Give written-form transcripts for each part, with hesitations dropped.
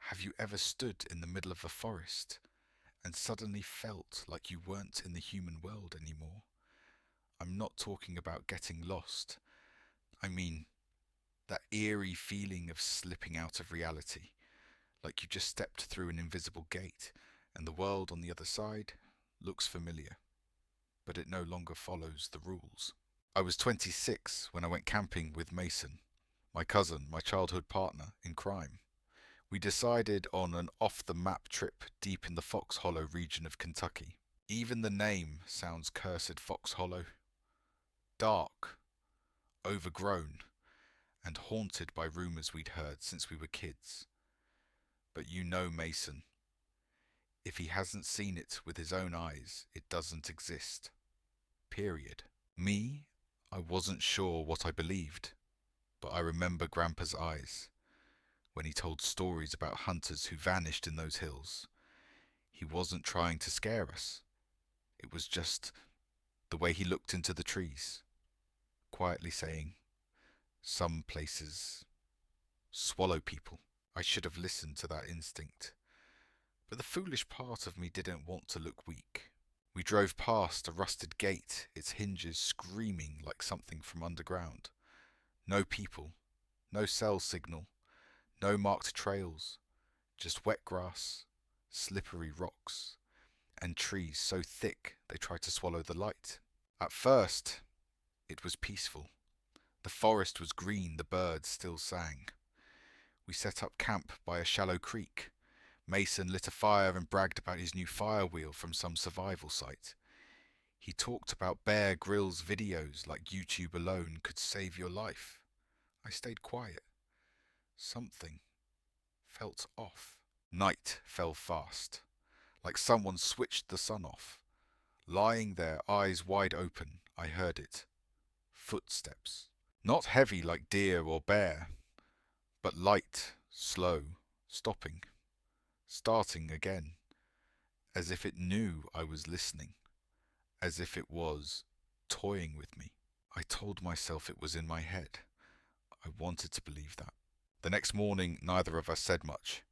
Have you ever stood in the middle of a forest and suddenly felt like you weren't in the human world anymore? I'm not talking about getting lost. I mean, that eerie feeling of slipping out of reality, like you just stepped through an invisible gate and the world on the other side looks familiar, but it no longer follows the rules. I was 26 when I went camping with Mason, my cousin, my childhood partner in crime. We decided on an off-the-map trip deep in the Fox Hollow region of Kentucky. Even the name sounds cursed. Fox Hollow. Dark, overgrown, and haunted by rumours we'd heard since we were kids. But you know Mason. If he hasn't seen it with his own eyes, it doesn't exist. Period. Me, I wasn't sure what I believed, but I remember Grandpa's eyes when he told stories about hunters who vanished in those hills. He wasn't trying to scare us. It was just the way he looked into the trees, quietly saying, "Some places swallow people." I should have listened to that instinct. But the foolish part of me didn't want to look weak. We drove past a rusted gate, its hinges screaming like something from underground. No people, no cell signal, no marked trails, just wet grass, slippery rocks, and trees so thick they tried to swallow the light. At first, it was peaceful. The forest was green, the birds still sang. We set up camp by a shallow creek. Mason lit a fire and bragged about his new fire wheel from some survival site. He talked about Bear Grylls videos like YouTube alone could save your life. I stayed quiet. Something felt off. Night fell fast, like someone switched the sun off. Lying there, eyes wide open, I heard it. Footsteps. Not heavy like deer or bear, but light, slow, stopping, starting again, as if it knew I was listening, as if it was toying with me. I told myself it was in my head. I wanted to believe that. The next morning, neither of us said much.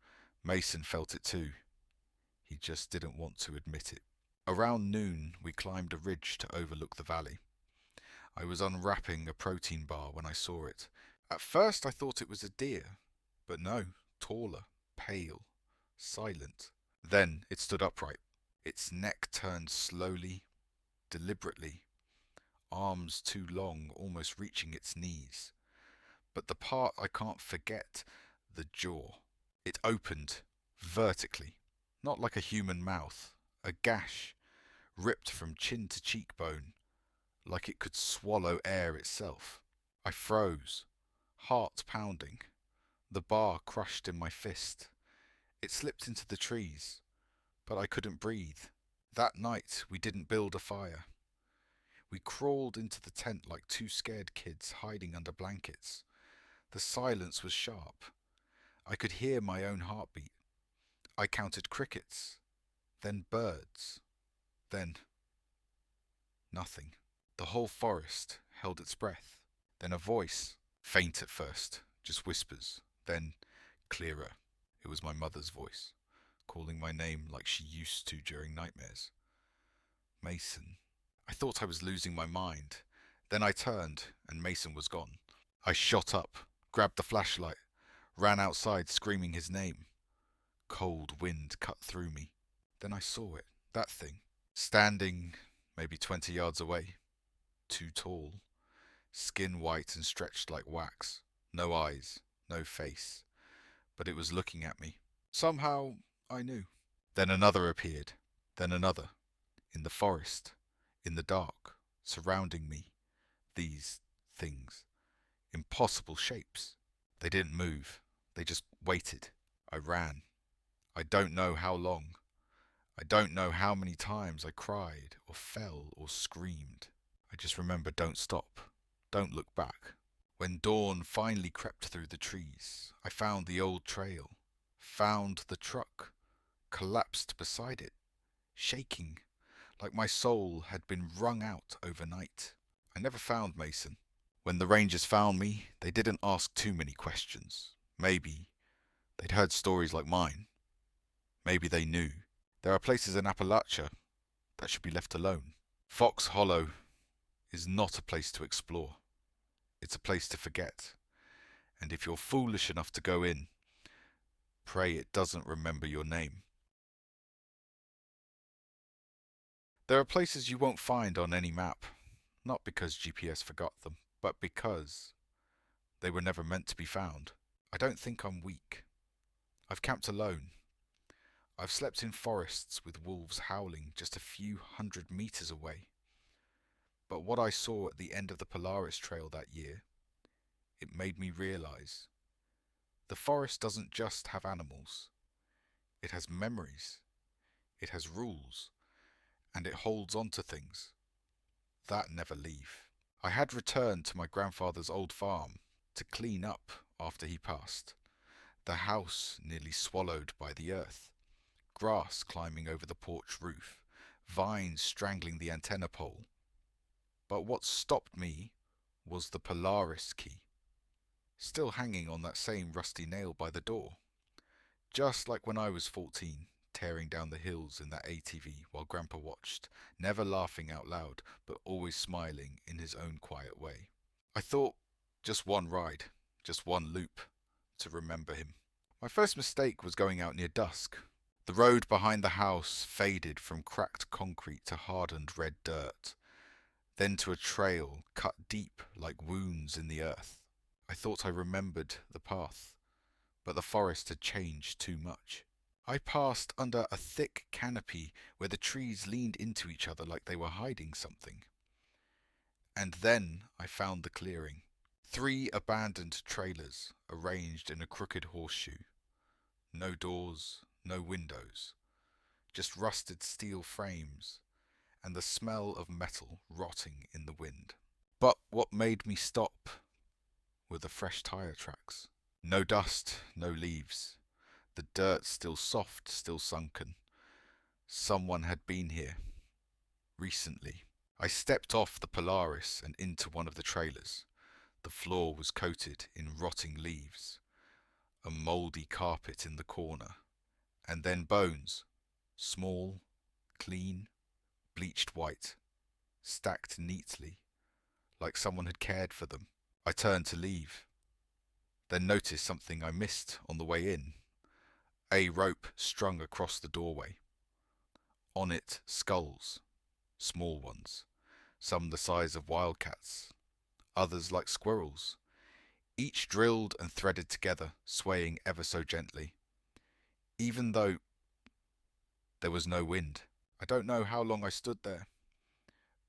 Mason felt it too. He just didn't want to admit it. Around noon, we climbed a ridge to overlook the valley. I was unwrapping a protein bar when I saw it. At first I thought it was a deer, but no, taller, pale, silent. Then it stood upright. Its neck turned slowly, deliberately, arms too long, almost reaching its knees. But the part I can't forget, the jaw. It opened, vertically, not like a human mouth, a gash, ripped from chin to cheekbone, like it could swallow air itself. I froze, heart pounding, the bar crushed in my fist. It slipped into the trees, but I couldn't breathe. That night we didn't build a fire. We crawled into the tent like two scared kids hiding under blankets. The silence was sharp. I could hear my own heartbeat. I counted crickets, then birds, then nothing. The whole forest held its breath. Then a voice, faint at first, just whispers, then clearer. It was my mother's voice, calling my name like she used to during nightmares. Mason. I thought I was losing my mind. Then I turned, and Mason was gone. I shot up, grabbed the flashlight, ran outside screaming his name. Cold wind cut through me. Then I saw it, that thing, standing maybe 20 yards away. Too tall, skin white and stretched like wax. No eyes, no face. But it was looking at me. Somehow, I knew. Then another appeared. Then another. In the forest. In the dark. Surrounding me. These things. Impossible shapes. They didn't move. They just waited. I ran. I don't know how long. I don't know how many times I cried or fell or screamed. I just remember, don't stop. Don't look back. When dawn finally crept through the trees, I found the old trail. Found the truck. Collapsed beside it. Shaking. Like my soul had been wrung out overnight. I never found Mason. When the rangers found me, they didn't ask too many questions. Maybe, They'd heard stories like mine. Maybe they knew. There are places in Appalachia that should be left alone. Fox Hollow is not a place to explore. It's a place to forget. And if you're foolish enough to go in, pray it doesn't remember your name. There are places you won't find on any map, not because GPS forgot them, but because they were never meant to be found. I don't think I'm weak. I've camped alone. I've slept in forests with wolves howling just a few 100 meters away. But what I saw at the end of the Polaris Trail that year, it made me realize the forest doesn't just have animals. It has memories. It has rules. And it holds on to things that never leave. I had returned to my grandfather's old farm to clean up after he passed. The house nearly swallowed by the earth. Grass climbing over the porch roof. Vines strangling the antenna pole. But what stopped me was the Polaris key, still hanging on that same rusty nail by the door. Just like when I was 14, tearing down the hills in that ATV while Grandpa watched, never laughing out loud, but always smiling in his own quiet way. I thought, just one ride, just one loop, to remember him. My first mistake was going out near dusk. The road behind the house faded from cracked concrete to hardened red dirt, then to a trail cut deep like wounds in the earth. I thought I remembered the path, but the forest had changed too much. I passed under a thick canopy where the trees leaned into each other like they were hiding something. And then I found the clearing. 3 abandoned trailers arranged in a crooked horseshoe. No doors, no windows, just rusted steel frames and the smell of metal rotting in the wind. But what made me stop were the fresh tire tracks. No dust, no leaves. The dirt still soft, still sunken. Someone had been here. Recently. I stepped off the Polaris and into one of the trailers. The floor was coated in rotting leaves. A mouldy carpet in the corner. And then bones. Small, clean, bleached white. Stacked neatly, like someone had cared for them. I turned to leave. Then noticed something I missed on the way in. A rope strung across the doorway. On it, skulls. Small ones. Some the size of wildcats. Others like squirrels. Each drilled and threaded together, swaying ever so gently. Even though there was no wind. I don't know how long I stood there.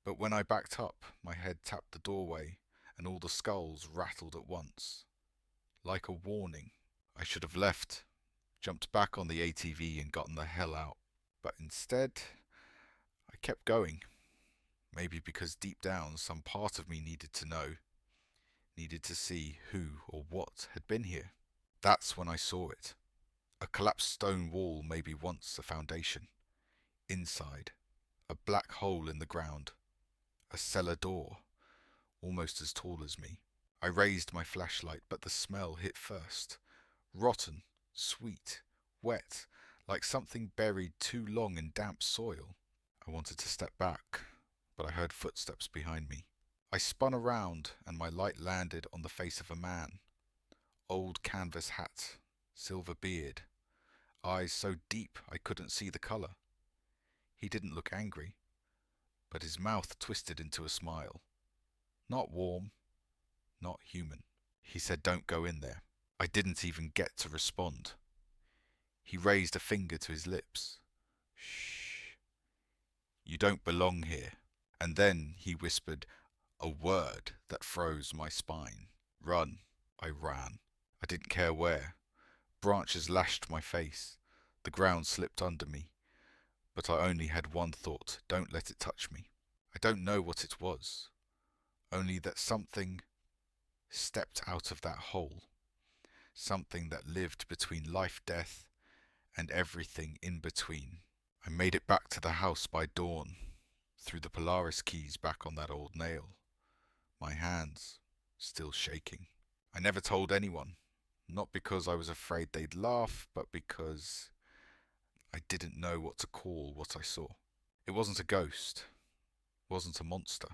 But when I backed up, my head tapped the doorway, and all the skulls rattled at once. Like a warning. I should have left, jumped back on the ATV and gotten the hell out. But instead, I kept going. Maybe because deep down some part of me needed to know, needed to see who or what had been here. That's when I saw it. A collapsed stone wall, maybe once a foundation. Inside, a black hole in the ground. A cellar door, almost as tall as me. I raised my flashlight, but the smell hit first. Rotten, sweet, wet, like something buried too long in damp soil. I wanted to step back, but I heard footsteps behind me. I spun around, and my light landed on the face of a man. Old canvas hat, silver beard, eyes so deep I couldn't see the colour. He didn't look angry, but his mouth twisted into a smile. Not warm, not human. He said, "Don't go in there." I didn't even get to respond. He raised a finger to his lips. "Shh. You don't belong here." And then he whispered a word that froze my spine. "Run." I ran. I didn't care where. Branches lashed my face. The ground slipped under me. But I only had one thought: don't let it touch me. I don't know what it was. Only that something stepped out of that hole. Something that lived between life, death, and everything in between. I made it back to the house by dawn, threw the Polaris keys back on that old nail. My hands still shaking. I never told anyone. Not because I was afraid they'd laugh, but because I didn't know what to call what I saw. It wasn't a ghost, wasn't a monster.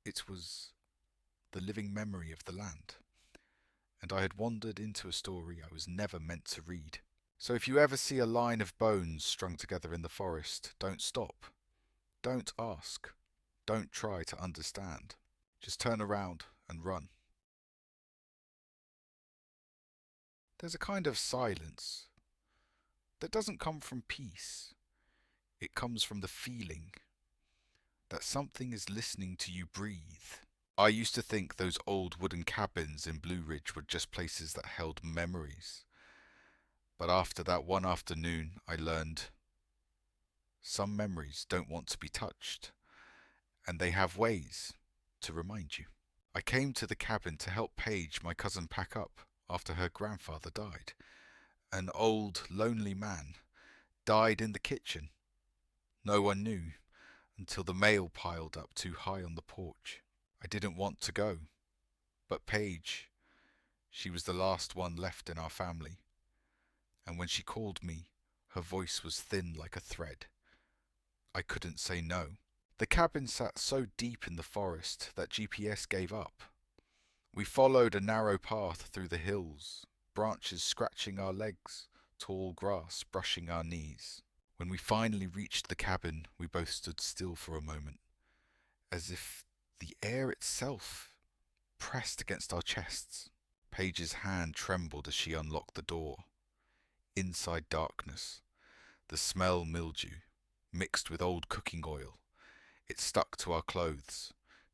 It was the living memory of the land, and I had wandered into a story I was never meant to read. So if you ever see a line of bones strung together in the forest, don't stop. Don't ask. Don't try to understand. Just turn around and run. There's a kind of silence that doesn't come from peace. It comes from the feeling that something is listening to you breathe. I used to think those old wooden cabins in Blue Ridge were just places that held memories. But after that one afternoon, I learned some memories don't want to be touched, and they have ways to remind you. I came to the cabin to help Paige, my cousin, pack up after her grandfather died. An old, lonely man died in the kitchen. No one knew until the mail piled up too high on the porch. I didn't want to go, but Paige, she was the last one left in our family, and when she called me, her voice was thin like a thread. I couldn't say no. The cabin sat so deep in the forest that GPS gave up. We followed a narrow path through the hills, branches scratching our legs, tall grass brushing our knees. When we finally reached the cabin, we both stood still for a moment, as if the air itself pressed against our chests. Paige's hand trembled as she unlocked the door. Inside darkness, the smell mildew, mixed with old cooking oil. It stuck to our clothes,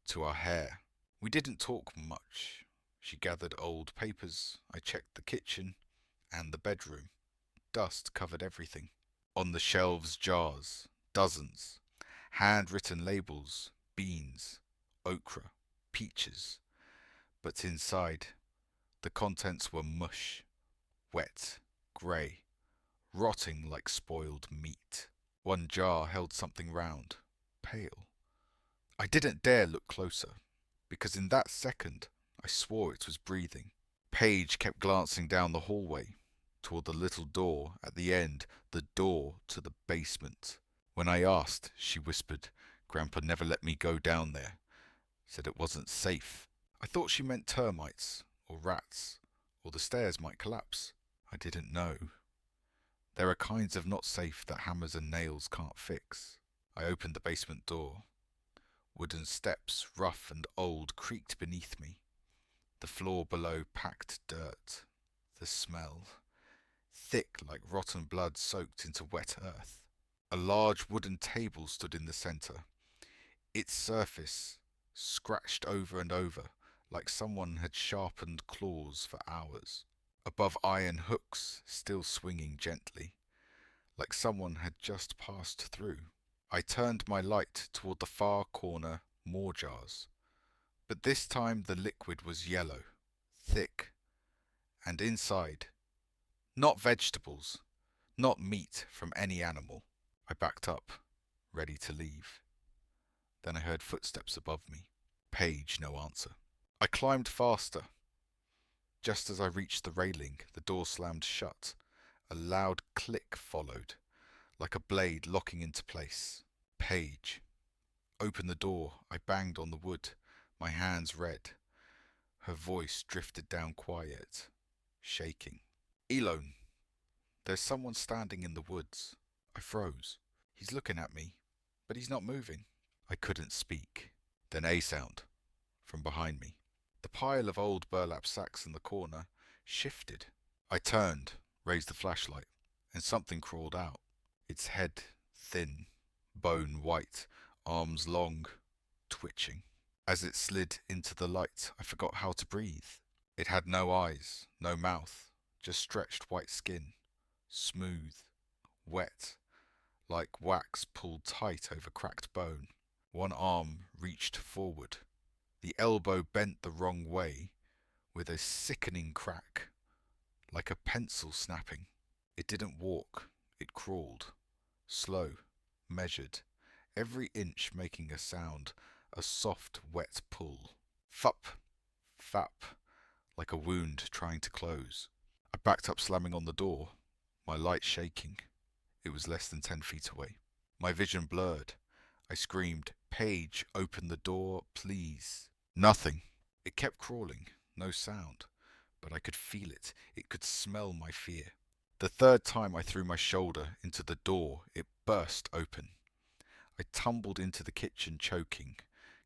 to our hair. We didn't talk much. She gathered old papers. I checked the kitchen and the bedroom. Dust covered everything. On the shelves, jars, dozens, handwritten labels, beans, okra, peaches. But inside, the contents were mush, wet, grey, rotting like spoiled meat. One jar held something round, pale. I didn't dare look closer, because in that second I swore it was breathing. Paige kept glancing down the hallway, toward the little door at the end, the door to the basement. When I asked, she whispered, "Grandpa never let me go down there. Said it wasn't safe." I thought she meant termites, or rats, or the stairs might collapse. I didn't know. There are kinds of not safe that hammers and nails can't fix. I opened the basement door. Wooden steps, rough and old, creaked beneath me. The floor below packed dirt. The smell, thick like rotten blood soaked into wet earth. A large wooden table stood in the centre. Its surface scratched over and over, like someone had sharpened claws for hours. Above iron hooks, still swinging gently, like someone had just passed through. I turned my light toward the far corner, more jars. But this time the liquid was yellow, thick, and inside, not vegetables, not meat from any animal. I backed up, ready to leave. Then I heard footsteps above me. Paige, no answer. I climbed faster. Just as I reached the railing, the door slammed shut. A loud click followed, like a blade locking into place. Paige. Open the door. I banged on the wood, my hands red. Her voice drifted down quiet, shaking. "Elone, there's someone standing in the woods." I froze. He's looking at me, but he's not moving. I couldn't speak. Then a sound from behind me. The pile of old burlap sacks in the corner shifted. I turned, raised the flashlight, and something crawled out. Its head thin, bone white, arms long, twitching. As it slid into the light, I forgot how to breathe. It had no eyes, no mouth, just stretched white skin, smooth, wet, like wax pulled tight over cracked bone. One arm reached forward. The elbow bent the wrong way, with a sickening crack, like a pencil snapping. It didn't walk, it crawled. Slow, measured, every inch making a sound, a soft, wet pull. Fup, fap, like a wound trying to close. I backed up, slamming on the door, my light shaking. It was less than 10 feet away. My vision blurred. I screamed, "Paige, open the door, please." Nothing. It kept crawling, no sound, but I could feel it. It could smell my fear. The third time I threw my shoulder into the door, it burst open. I tumbled into the kitchen, choking,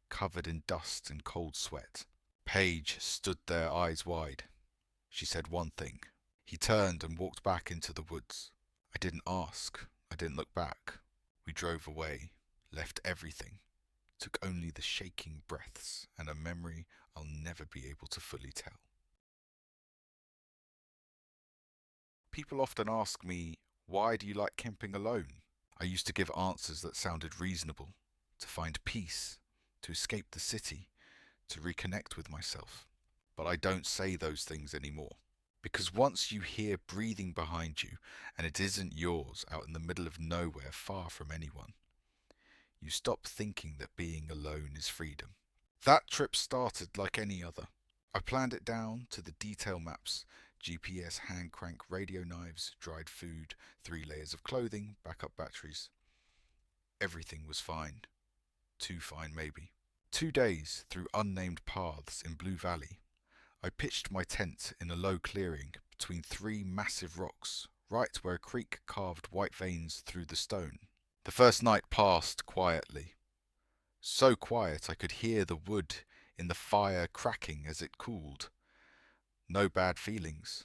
covered in dust and cold sweat. Paige stood there, eyes wide. She said one thing. He turned and walked back into the woods. I didn't ask. I didn't look back. We drove away, left everything, took only the shaking breaths and a memory I'll never be able to fully tell. People often ask me, why do you like camping alone? I used to give answers that sounded reasonable, to find peace, to escape the city, to reconnect with myself. But I don't say those things anymore. Because once you hear breathing behind you, and it isn't yours, out in the middle of nowhere, far from anyone, you stop thinking that being alone is freedom. That trip started like any other. I planned it down to the detail maps: GPS, hand crank, radio knives, dried food, 3 layers of clothing, backup batteries. Everything was fine. Too fine, maybe. 2 days through unnamed paths in Blue Valley. I pitched my tent in a low clearing between 3 massive rocks, right where a creek carved white veins through the stone. The first night passed quietly. So quiet I could hear the wood in the fire cracking as it cooled. No bad feelings,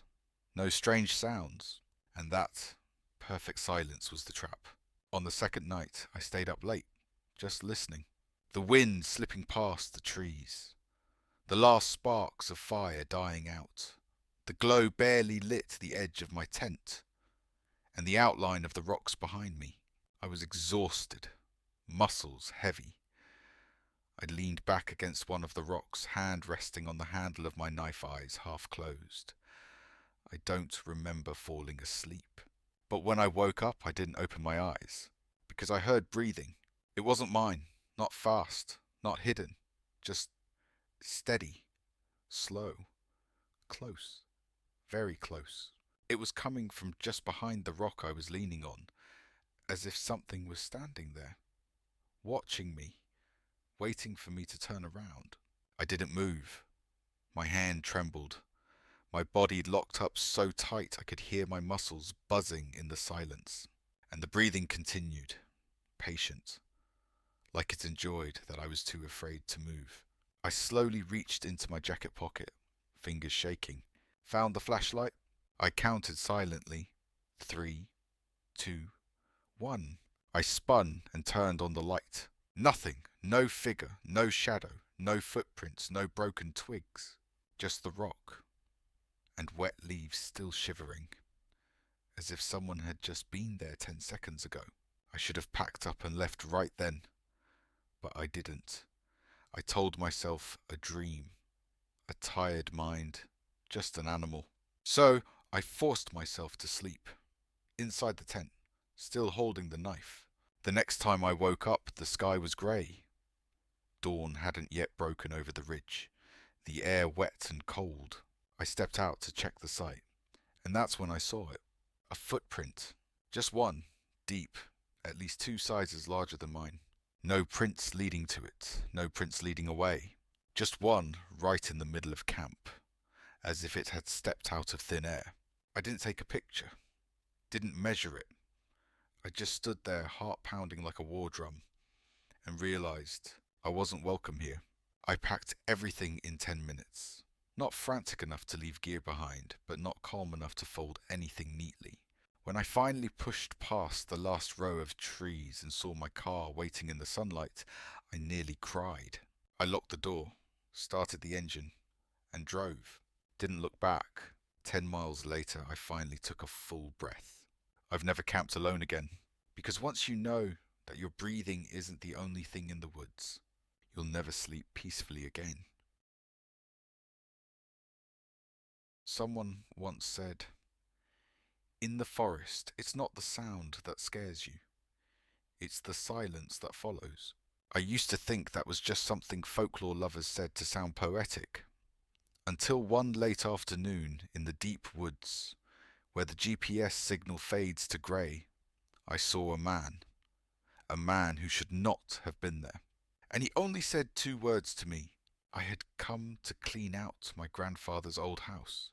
no strange sounds, and that perfect silence was the trap. On the second night I stayed up late, just listening. The wind slipping past the trees. The last sparks of fire dying out. The glow barely lit the edge of my tent, and the outline of the rocks behind me. I was exhausted, muscles heavy. I leaned back against one of the rocks, hand resting on the handle of my knife, eyes half closed. I don't remember falling asleep. But when I woke up, I didn't open my eyes, because I heard breathing. It wasn't mine, not fast, not hidden, just steady, slow, close, very close. It was coming from just behind the rock I was leaning on, as if something was standing there, watching me, waiting for me to turn around. I didn't move. My hand trembled. My body locked up so tight I could hear my muscles buzzing in the silence. And the breathing continued, patient, like it enjoyed that I was too afraid to move. I slowly reached into my jacket pocket, fingers shaking, found the flashlight. I counted silently. 3, 2, 1. I spun and turned on the light. Nothing, no figure, no shadow, no footprints, no broken twigs. Just the rock, and wet leaves still shivering, as if someone had just been there 10 seconds ago. I should have packed up and left right then, but I didn't. I told myself a dream, a tired mind, just an animal. So I forced myself to sleep, inside the tent, still holding the knife. The next time I woke up, the sky was grey. Dawn hadn't yet broken over the ridge, the air wet and cold. I stepped out to check the site, and that's when I saw it. A footprint, just one, deep, at least 2 sizes larger than mine. No prints leading to it, no prints leading away. Just one right in the middle of camp, as if it had stepped out of thin air. I didn't take a picture, didn't measure it. I just stood there, heart pounding like a war drum, and realized I wasn't welcome here. I packed everything in 10 minutes. Not frantic enough to leave gear behind, but not calm enough to fold anything neatly. When I finally pushed past the last row of trees and saw my car waiting in the sunlight, I nearly cried. I locked the door, started the engine, and drove. Didn't look back. 10 miles later, I finally took a full breath. I've never camped alone again, because once you know that your breathing isn't the only thing in the woods, you'll never sleep peacefully again. Someone once said, "In the forest, it's not the sound that scares you. It's the silence that follows." I used to think that was just something folklore lovers said to sound poetic. Until one late afternoon in the deep woods, where the GPS signal fades to grey, I saw a man who should not have been there. And he only said 2 words to me. I had come to clean out my grandfather's old house.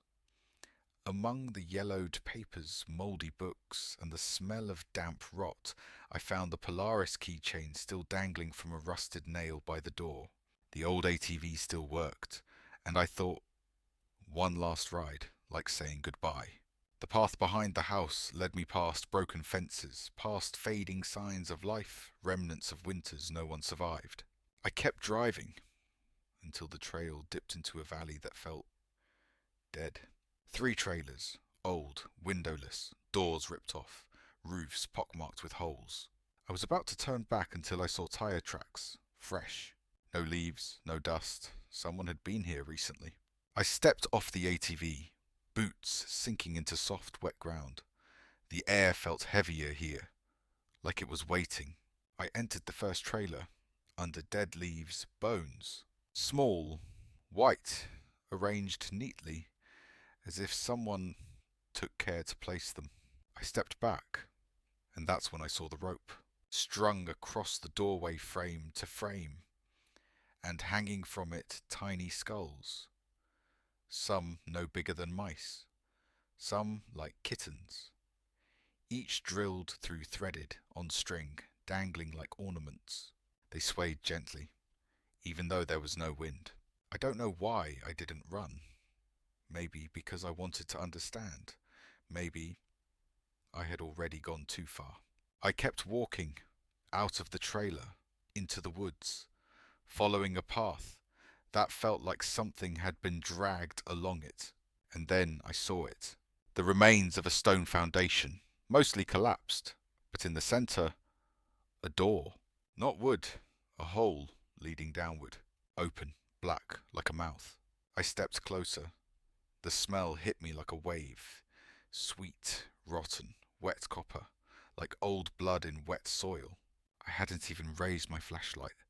Among the yellowed papers, mouldy books, and the smell of damp rot, I found the Polaris keychain still dangling from a rusted nail by the door. The old ATV still worked, and I thought, one last ride, like saying goodbye. The path behind the house led me past broken fences, past fading signs of life, remnants of winters no one survived. I kept driving until the trail dipped into a valley that felt dead. 3 trailers, old, windowless, doors ripped off, roofs pockmarked with holes. I was about to turn back until I saw tire tracks, fresh. No leaves, no dust. Someone had been here recently. I stepped off the ATV, boots sinking into soft, wet ground. The air felt heavier here, like it was waiting. I entered the first trailer. Under dead leaves, bones. Small, white, arranged neatly, as if someone took care to place them. I stepped back, and that's when I saw the rope, strung across the doorway frame to frame, and hanging from it tiny skulls. Some no bigger than mice, some like kittens, each drilled through threaded on string, dangling like ornaments. They swayed gently, even though there was no wind. I don't know why I didn't run. Maybe because I wanted to understand. Maybe I had already gone too far. I kept walking, out of the trailer, into the woods, following a path that felt like something had been dragged along it. And then I saw it. The remains of a stone foundation, mostly collapsed, but in the center, a door. Not wood, a hole leading downward, open, black, like a mouth. I stepped closer. The smell hit me like a wave. Sweet, rotten, wet copper, like old blood in wet soil. I hadn't even raised my flashlight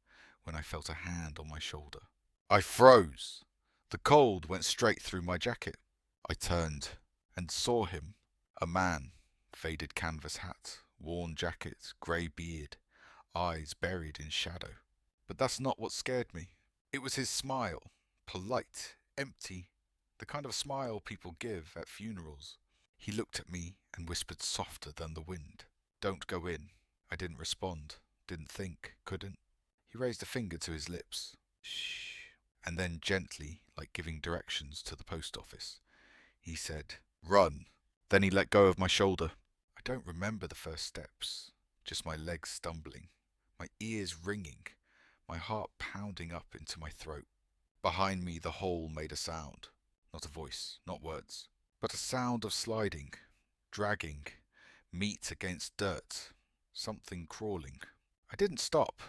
when I felt a hand on my shoulder. I froze. The cold went straight through my jacket. I turned and saw him, a man, faded canvas hat, worn jacket, grey beard, eyes buried in shadow. But that's not what scared me. It was his smile, polite, empty, the kind of smile people give at funerals. He looked at me and whispered softer than the wind. Don't go in. I didn't respond, didn't think, couldn't. He raised a finger to his lips. Shh. And then gently, like giving directions to the post office, he said, run. Then he let go of my shoulder. I don't remember the first steps, just my legs stumbling, my ears ringing, my heart pounding up into my throat. Behind me the hole made a sound. Not a voice, not words, but a sound of sliding, dragging, meat against dirt, something crawling. I didn't stop,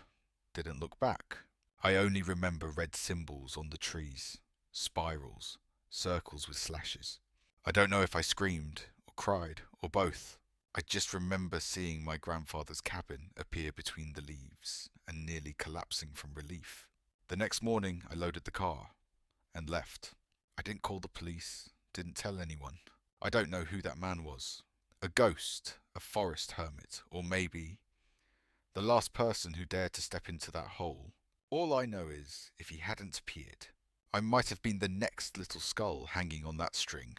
didn't look back. I only remember red symbols on the trees, spirals, circles with slashes. I don't know if I screamed or cried or both. I just remember seeing my grandfather's cabin appear between the leaves and nearly collapsing from relief. The next morning I loaded the car and left. I didn't call the police, didn't tell anyone. I don't know who that man was. A ghost, a forest hermit, or maybe the last person who dared to step into that hole. All I know is, if he hadn't appeared, I might have been the next little skull hanging on that string.